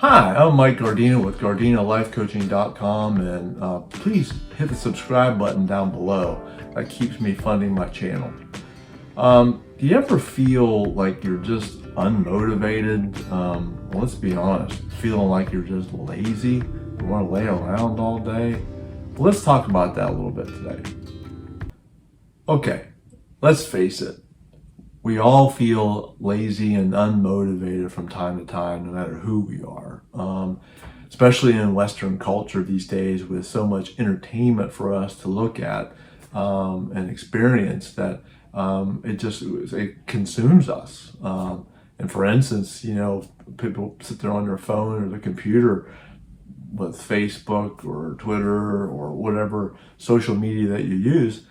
Hi, I'm Mike Gardina with GardinaLifeCoaching.com, and please hit the subscribe button down below. That keeps me funding my channel. Do you ever feel like you're just unmotivated? Well, let's be honest, feeling like you're just lazy, you want to lay around all day? Well, let's talk about that a little bit today. Okay, let's face it. We all feel lazy and unmotivated from time to time, no matter who we are. Especially in Western culture these days, with so much entertainment for us to look at and experience, that it consumes us. And for instance, people sit there on their phone or the computer with Facebook or Twitter or whatever social media that you use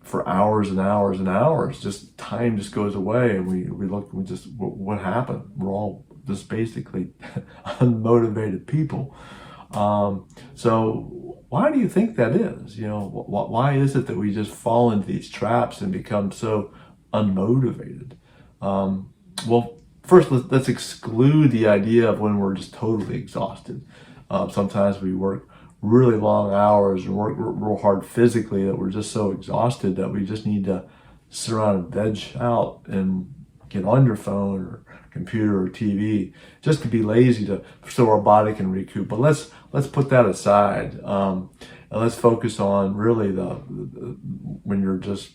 for hours and hours and hours. Just time just goes away, and we look, what happened? We're all just basically unmotivated people. So why do you think that is? Why is it that we just fall into these traps and become so unmotivated? Well, first let's exclude the idea of when we're just totally exhausted. Sometimes we work really long hours and work real hard physically that we're just so exhausted that we just need to sit around and veg out and get on your phone or computer or TV just to be lazy, so our body can recoup. But let's put that aside, and let's focus on really when you're just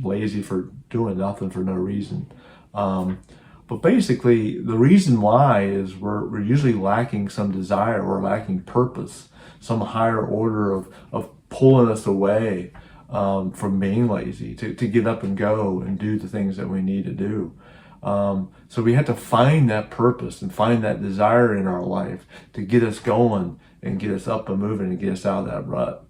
lazy for doing nothing for no reason. But basically, the reason why is we're usually lacking some desire, we're lacking purpose, some higher order of pulling us away from being lazy, to get up and go and do the things that we need to do. So we have to find that purpose and find that desire in our life to get us going and get us up and moving and get us out of that rut.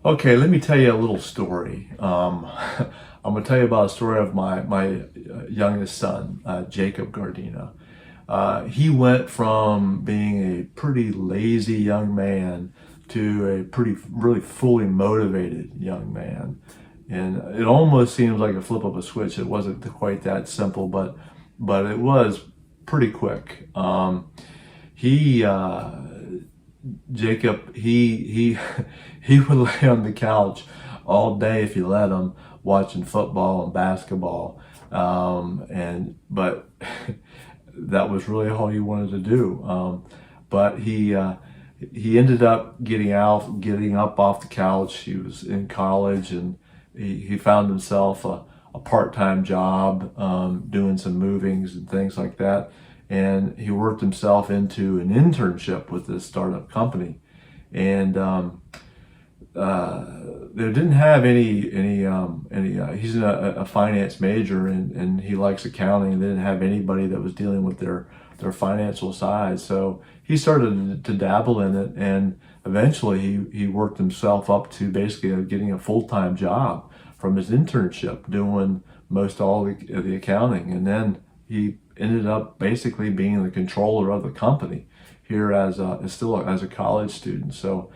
Okay, let me tell you a little story. I'm going to tell you about a story of my youngest son, Jacob Gardina. He went from being a pretty lazy young man to a really fully motivated young man. And it almost seems like a flip of a switch. It wasn't quite that simple, but it was pretty quick. Jacob, he would lay on the couch all day if you let him, watching football and basketball, but that was really all he wanted to do. But he ended up getting up off the couch. He was in college, and he found himself a part-time job doing some movings and things like that. And he worked himself into an internship with this startup company, and they didn't have any. He's a finance major, and he likes accounting. They didn't have anybody that was dealing with their financial side, so he started to dabble in it, and eventually he worked himself up to basically getting a full-time job from his internship, doing most all the accounting, and then he ended up basically being the controller of the company here still as a college student. So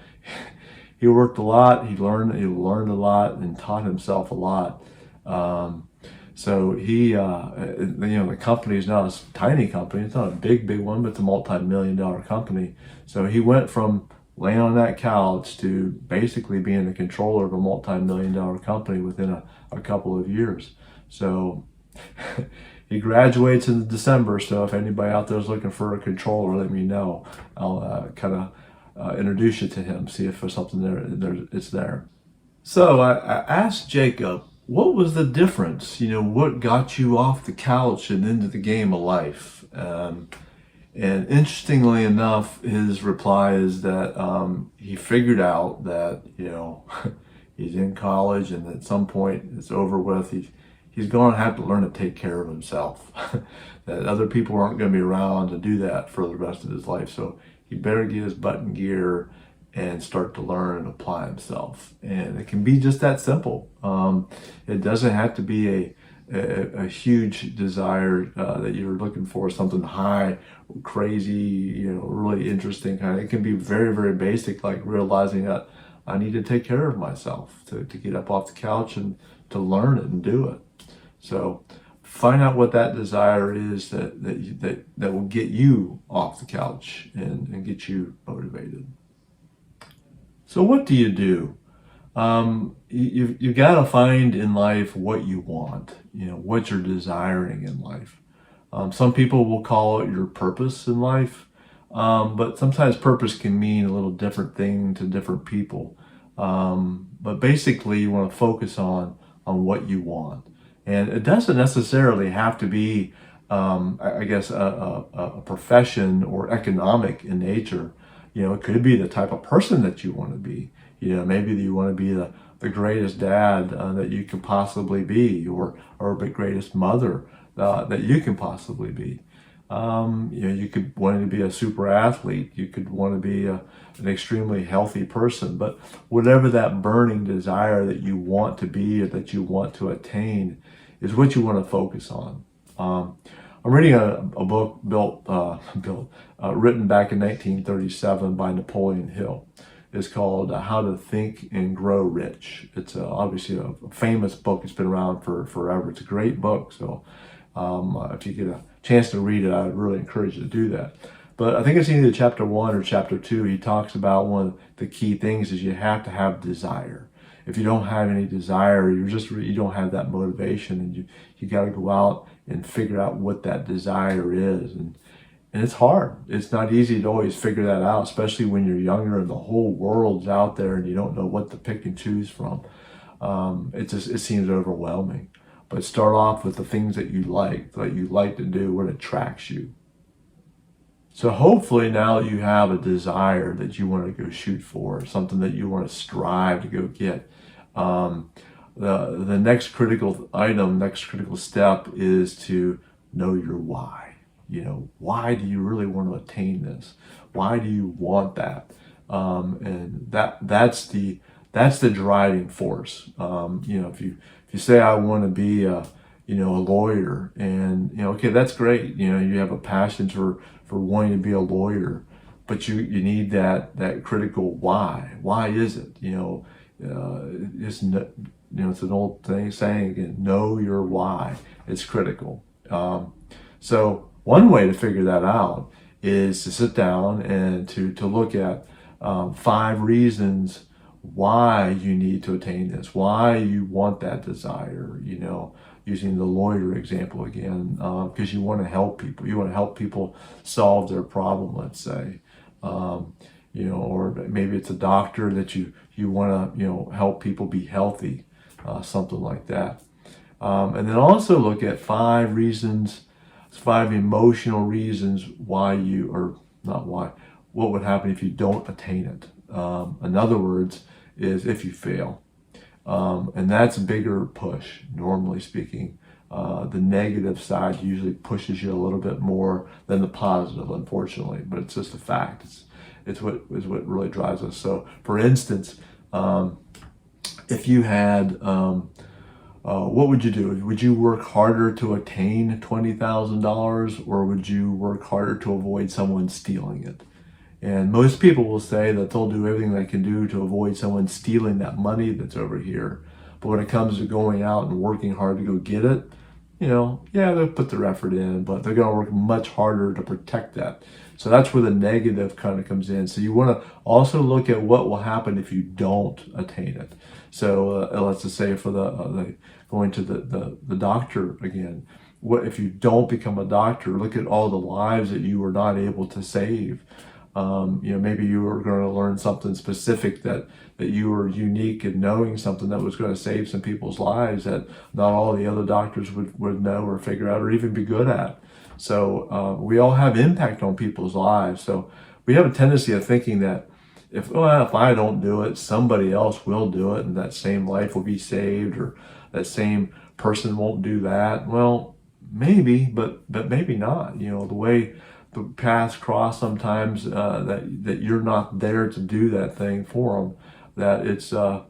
he worked a lot, he learned a lot, and taught himself a lot. So the company is not a tiny company. It's not a big one, but it's a multi-million-dollar company. So he went from laying on that couch to basically being the controller of a multi-million-dollar company within a couple of years. So he graduates in December. So if anybody out there is looking for a controller, let me know. I'll introduce you to him, see if there's something it's there. So I asked Jacob, what was the difference? What got you off the couch and into the game of life? And interestingly enough, his reply is that he figured out that he's in college, and at some point it's over with. He's going to have to learn to take care of himself. That other people aren't going to be around to do that for the rest of his life. So he better get his butt in gear and start to learn and apply himself. And it can be just that simple. It doesn't have to be a huge desire that you're looking for, something high, crazy, really interesting kind. It can be very, very basic, like realizing that I need to take care of myself, to get up off the couch and to learn it and do it. So find out what that desire is that will get you off the couch and get you motivated. So what do you do? You've got to find in life what you want, what you're desiring in life. Some people will call it your purpose in life, but sometimes purpose can mean a little different thing to different people. But basically, you want to focus on what you want, and it doesn't necessarily have to be, I guess, a profession or economic in nature. It could be the type of person that you want to be. Maybe you want to be the greatest dad that you can possibly be, or the greatest mother that you can possibly be. You could want to be a super athlete. You could want to be an extremely healthy person. But whatever that burning desire that you want to be or that you want to attain is what you want to focus on. I'm reading a book written back in 1937 by Napoleon Hill. It's called How to Think and Grow Rich. It's obviously a famous book. It's been around for forever. It's a great book. So if you get a chance to read it, I would really encourage you to do that. But I think it's either chapter 1 or chapter 2. He talks about one of the key things is you have to have desire. If you don't have any desire, you don't have that motivation, and you got to go out and figure out what that desire is. And it's hard. It's not easy to always figure that out, especially when you're younger and the whole world's out there and you don't know what to pick and choose from. It seems overwhelming. But start off with the things that you like to do, what attracts you. So hopefully now you have a desire that you want to go shoot for, something that you want to strive to go get. The next critical step is to know your why. Why do you really want to attain this? Why do you want that? And that's the driving force. If you say I want to be a lawyer, and okay, that's great. You have a passion for wanting to be a lawyer, but you need that critical why. Why is it? It's an old saying again. Know your why. It's critical. So one way to figure that out is to sit down and to look at 5 reasons why you need to attain this, why you want that desire, using the lawyer example again, because you want to help people. You want to help people solve their problem, let's say. Or maybe it's a doctor that you want to, help people be healthy, something like that. And then also look at 5 emotional reasons why what would happen if you don't attain it. In other words, is if you fail. And that's a bigger push, normally speaking. The negative side usually pushes you a little bit more than the positive, unfortunately, but it's just a fact. It's what really drives us. So, for instance, if you had, what would you do? Would you work harder to attain $20,000, or would you work harder to avoid someone stealing it? And most people will say that they'll do everything they can do to avoid someone stealing that money that's over here. But when it comes to going out and working hard to go get it, they'll put their effort in, but they're going to work much harder to protect that. So that's where the negative kind of comes in. So you want to also look at what will happen if you don't attain it. So let's just say for going to the doctor again. What if you don't become a doctor? Look at all the lives that you were not able to save. Maybe you were going to learn something specific that you were unique in knowing something that was going to save some people's lives that not all the other doctors would know or figure out or even be good at. So we all have impact on people's lives. So we have a tendency of thinking that if I don't do it, somebody else will do it, and that same life will be saved, or that same person won't do that. Well, maybe, but maybe not. The way the paths cross sometimes, that you're not there to do that thing for them, that it's a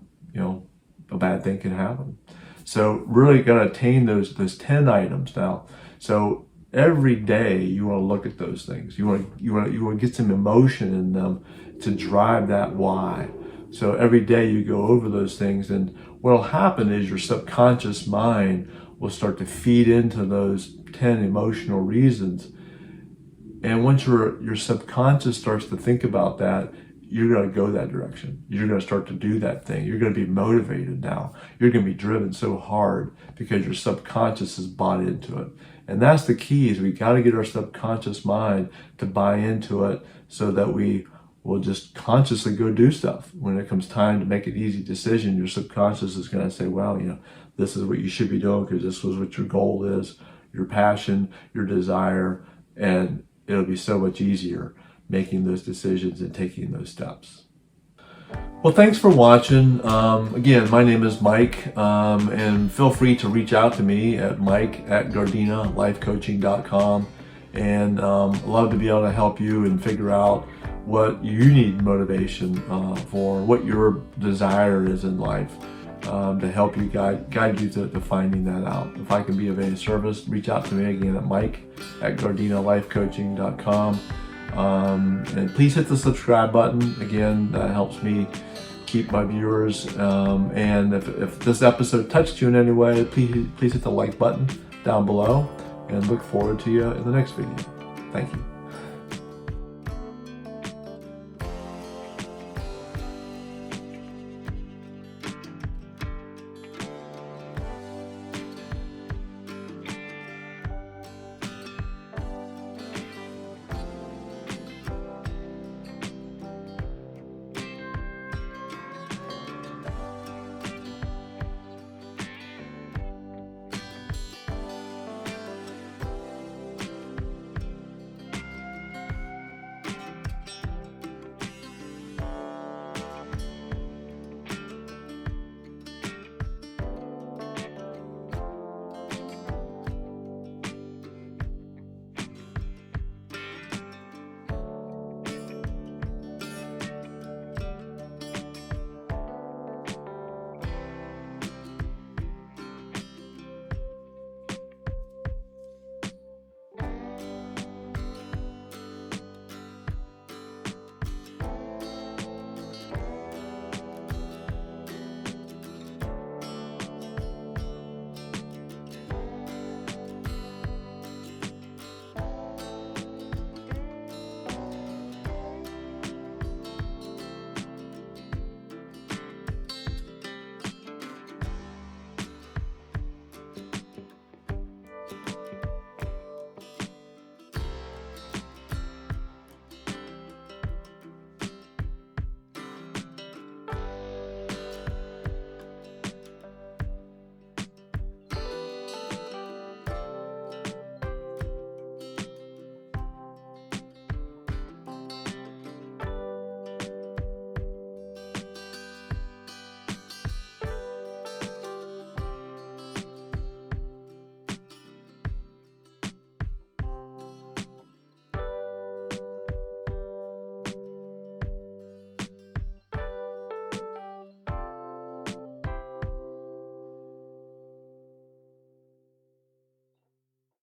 bad thing can happen. So really got to attain those 10 items now. So every day you want to look at those things. You want to get some emotion in them to drive that why. So every day you go over those things, and what'll happen is your subconscious mind will start to feed into those 10 emotional reasons. And once your subconscious starts to think about that, you're going to go that direction. You're going to start to do that thing. You're going to be motivated now. You're going to be driven so hard because your subconscious is bought into it. And that's the key, is we got to get our subconscious mind to buy into it so that we will just consciously go do stuff. When it comes time to make an easy decision, your subconscious is going to say, well, this is what you should be doing because this was what your goal is, your passion, your desire, and it'll be so much easier making those decisions and taking those steps. Well, thanks for watching. Again, my name is Mike, and feel free to reach out to me at mike@gardinalifecoaching.com, and love to be able to help you and figure out what you need motivation for, what your desire is in life, to help you guide you to finding that out. If I can be of any service, reach out to me again at mike@gardinalifecoaching.com. And please hit the subscribe button. Again, that helps me keep my viewers. And if this episode touched you in any way, please hit the like button down below, and look forward to you in the next video. Thank you.